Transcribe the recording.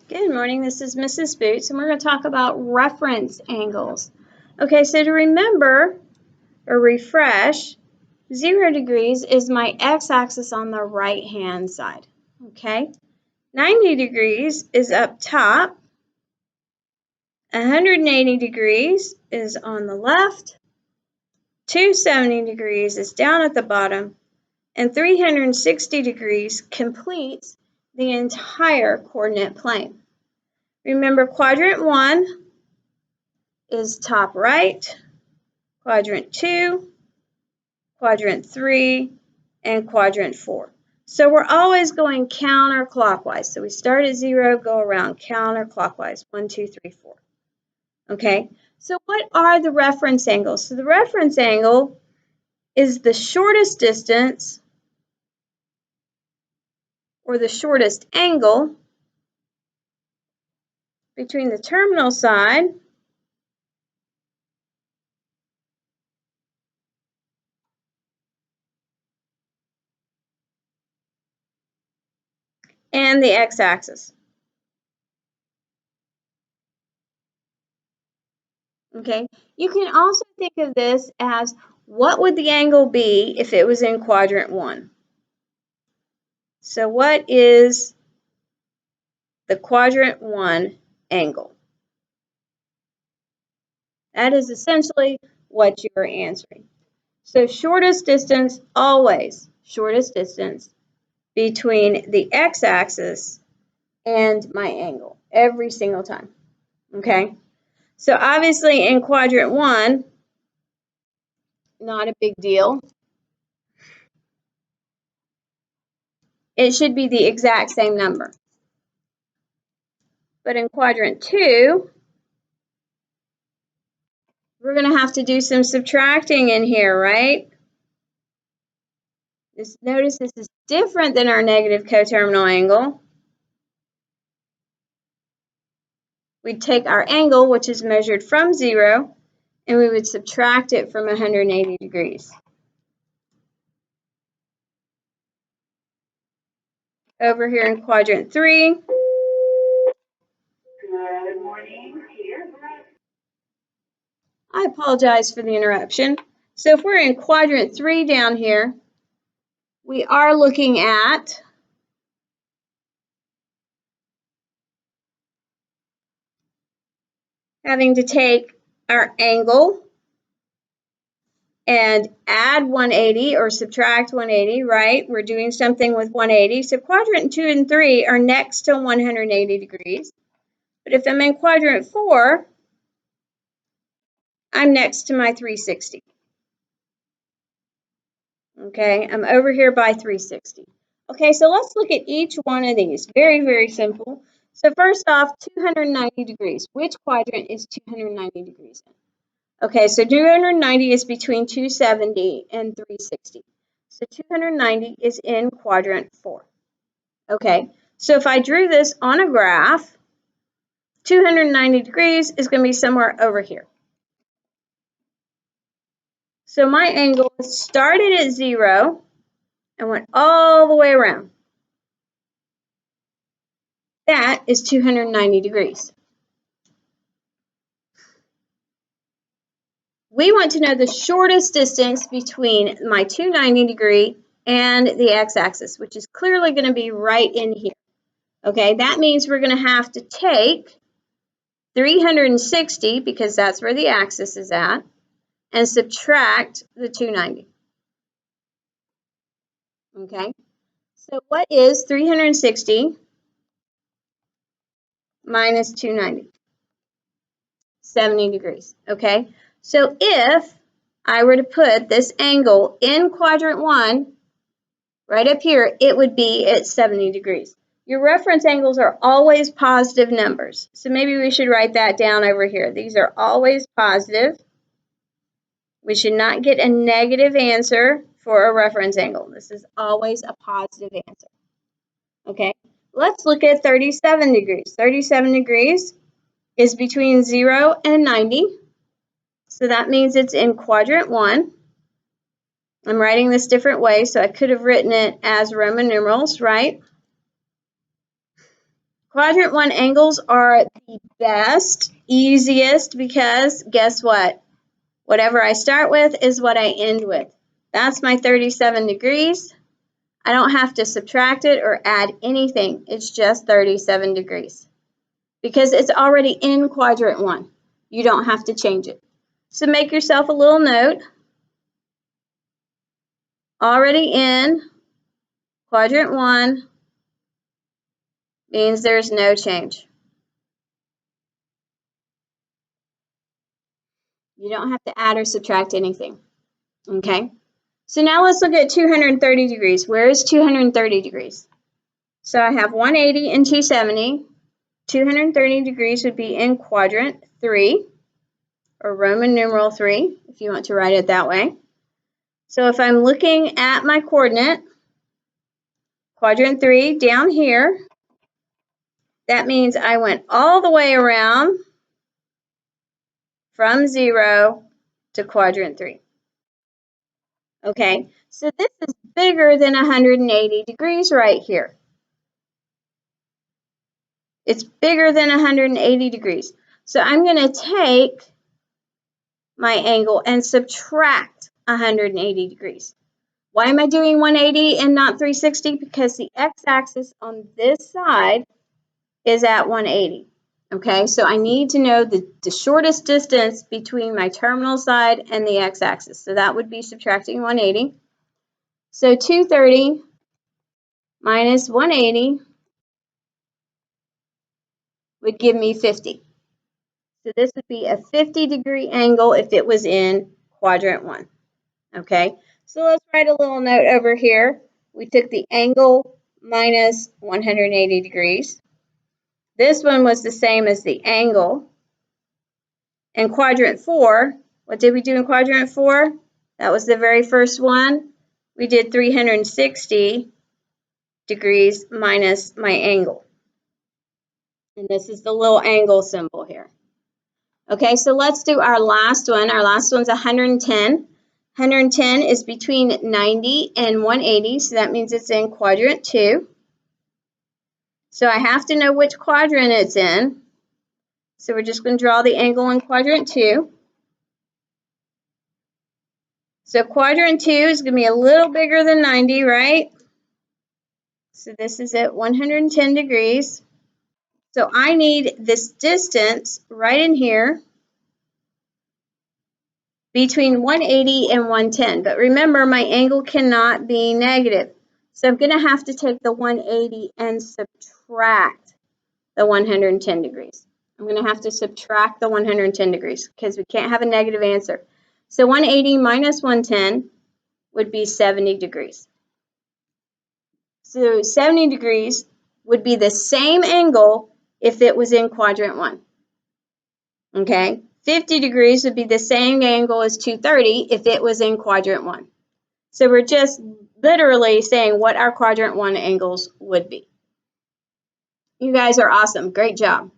Good morning, this is Mrs. Boots, and we're going to talk about reference angles. Okay, so to remember or refresh, 0 degrees is my x-axis on the right-hand side. Okay, 90 degrees is up top, 180 degrees is on the left, 270 degrees is down at the bottom, and 360 degrees completes the entire coordinate plane. Remember, quadrant 1 is top right, quadrant 2, quadrant 3, and quadrant 4. So we're always going counterclockwise. So we start at 0, go around counterclockwise, 1, 2, 3, 4. Okay, so what are the reference angles? So the reference angle is the shortest distance or the shortest angle between the terminal side and the x-axis. Okay, you can also think of this as what would the angle be if it was in quadrant 1? So what is the quadrant 1 angle? That is essentially what you're answering. So shortest distance, always shortest distance between the x-axis and my angle, every single time. Okay, so obviously in quadrant 1, not a big deal. It should be the exact same number. But in quadrant 2, we're going to have to do some subtracting in here, right? Notice this is different than our negative coterminal angle. We'd take our angle, which is measured from 0, and we would subtract it from 180 degrees. Over here in quadrant 3. Good morning, Peter. I apologize for the interruption. So if we're in quadrant 3 down here, we are looking at having to take our angle and add 180 or subtract 180, right? We're doing something with 180. So quadrant 2 and 3 are next to 180 degrees. But if I'm in quadrant 4, I'm next to my 360. Okay, I'm over here by 360. Okay, so let's look at each one of these. Very, very simple. So first off, 290 degrees. Which quadrant is 290 degrees in? Okay, so 290 is between 270 and 360. So 290 is in quadrant 4. Okay, so if I drew this on a graph, 290 degrees is going to be somewhere over here. So my angle started at 0 and went all the way around. That is 290 degrees. We want to know the shortest distance between my 290 degree and the x-axis, which is clearly going to be right in here. Okay, that means we're going to have to take 360, because that's where the axis is at, and subtract the 290. Okay, so what is 360 minus 290? 70 degrees. Okay, so if I were to put this angle in quadrant 1, right up here, it would be at 70 degrees. Your reference angles are always positive numbers. So maybe we should write that down over here. These are always positive. We should not get a negative answer for a reference angle. This is always a positive answer. Okay, let's look at 37 degrees. 37 degrees is between 0 and 90. So that means it's in quadrant 1. I'm writing this different way, so I could have written it as Roman numerals, right? Quadrant 1 angles are the best, easiest, because guess what? Whatever I start with is what I end with. That's my 37 degrees. I don't have to subtract it or add anything. It's just 37 degrees because it's already in quadrant 1. You don't have to change it. So make yourself a little note. Already in quadrant 1 means there's no change. You don't have to add or subtract anything. Okay? So now let's look at 230 degrees. Where is 230 degrees? So I have 180 and 270. 230 degrees would be in quadrant 3, or Roman numeral 3, if you want to write it that way. So if I'm looking at my coordinate, quadrant 3 down here, that means I went all the way around from 0 to quadrant 3. Okay, so this is bigger than 180 degrees right here. It's bigger than 180 degrees. So I'm going to take my angle and subtract 180 degrees. Why am I doing 180 and not 360? Because the x-axis on this side is at 180. Okay, so I need to know the shortest distance between my terminal side and the x-axis. So that would be subtracting 180. So 230 minus 180 would give me 50. So this would be a 50-degree angle if it was in quadrant 1. Okay, so let's write a little note over here. We took the angle minus 180 degrees. This one was the same as the angle. In quadrant 4, what did we do in quadrant 4? That was the very first one. We did 360 degrees minus my angle. And this is the little angle symbol here. Okay, so let's do our last one. Our last one's 110. 110 is between 90 and 180, so that means it's in quadrant 2. So I have to know which quadrant it's in. So we're just going to draw the angle in quadrant 2. So quadrant 2 is going to be a little bigger than 90, right? So this is at 110 degrees. So I need this distance right in here between 180 and 110. But remember, my angle cannot be negative. So I'm going to have to take the 180 and subtract the 110 degrees. I'm going to have to subtract the 110 degrees because we can't have a negative answer. So 180 minus 110 would be 70 degrees. So 70 degrees would be the same angle if it was in quadrant 1. Okay, 50 degrees would be the same angle as 230 if it was in quadrant 1. So we're just literally saying what our quadrant 1 angles would be. You guys are awesome. Great job.